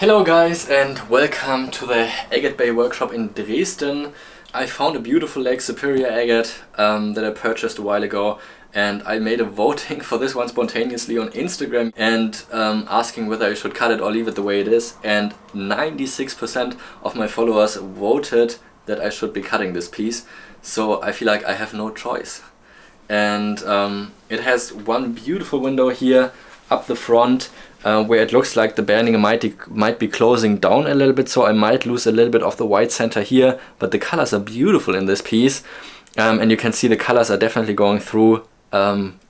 Hello guys and welcome to the Agatebay workshop in Dresden. I found a beautiful Lake Superior Agate that I purchased a while ago, and I made a voting for this one spontaneously on Instagram and asking whether I should cut it or leave it the way it is, and 96% of my followers voted that I should be cutting this piece, so I feel like I have no choice. And it has one beautiful window here up the front, where it looks like the banding might be closing down a little bit, so I might lose a little bit of the white center here, but the colors are beautiful in this piece, and you can see the colors are definitely going through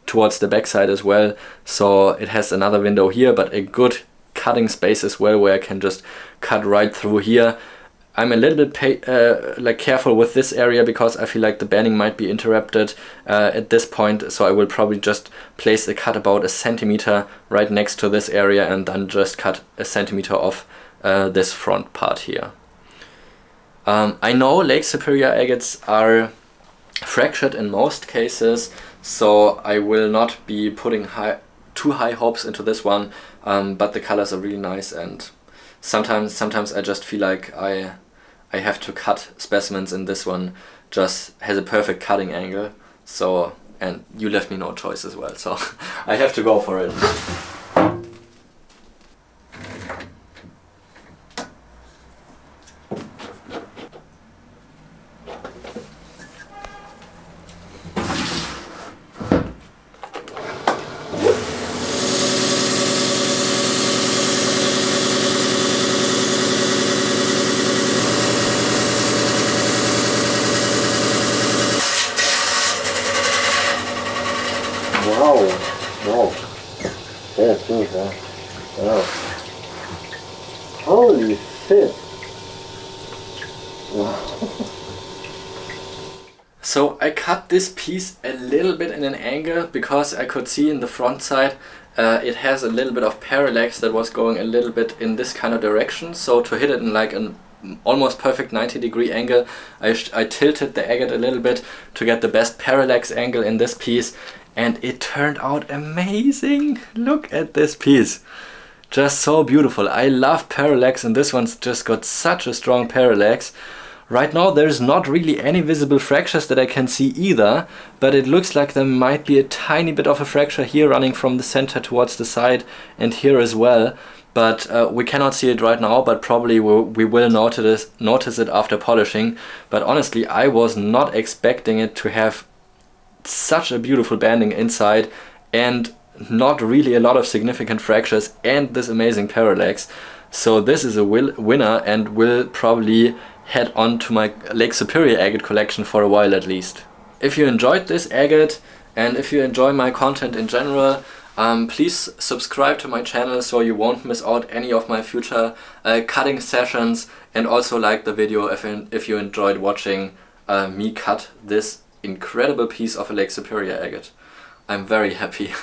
towards the backside as well. So it has another window here, but a good cutting space as well, where I can just cut right through here. I'm a little bit careful with this area because I feel like the banding might be interrupted at this point, so I will probably just place a cut about 1 centimeter right next to this area and then just cut 1 centimeter off this front part here. I know Lake Superior agates are fractured in most cases, so I will not be putting too high hopes into this one, but the colors are really nice, and sometimes I just feel like I have to cut specimens, and this one just has a perfect cutting angle. So, and you left me no choice as well, so I have to go for it. Wow, that's good, huh? Wow. Holy shit! Wow. So I cut this piece a little bit in an angle because I could see in the front side it has a little bit of parallax that was going a little bit in this kind of direction. So to hit it in like an almost perfect 90-degree angle, I tilted the agate a little bit to get the best parallax angle in this piece. And it turned out amazing! Look at this piece! Just so beautiful. I love parallax, and this one's just got such a strong parallax. Right now there's not really any visible fractures that I can see either, but it looks like there might be a tiny bit of a fracture here running from the center towards the side, and here as well. But we cannot see it right now, but probably we will notice it after polishing. But honestly, I was not expecting it to have such a beautiful banding inside and not really a lot of significant fractures and this amazing parallax. So this is a winner, and will probably head on to my Lake Superior agate collection for a while at least. If you enjoyed this agate and if you enjoy my content in general, please subscribe to my channel so you won't miss out any of my future cutting sessions, and also like the video if you enjoyed watching me cut this incredible piece of a Lake Superior agate. I'm very happy.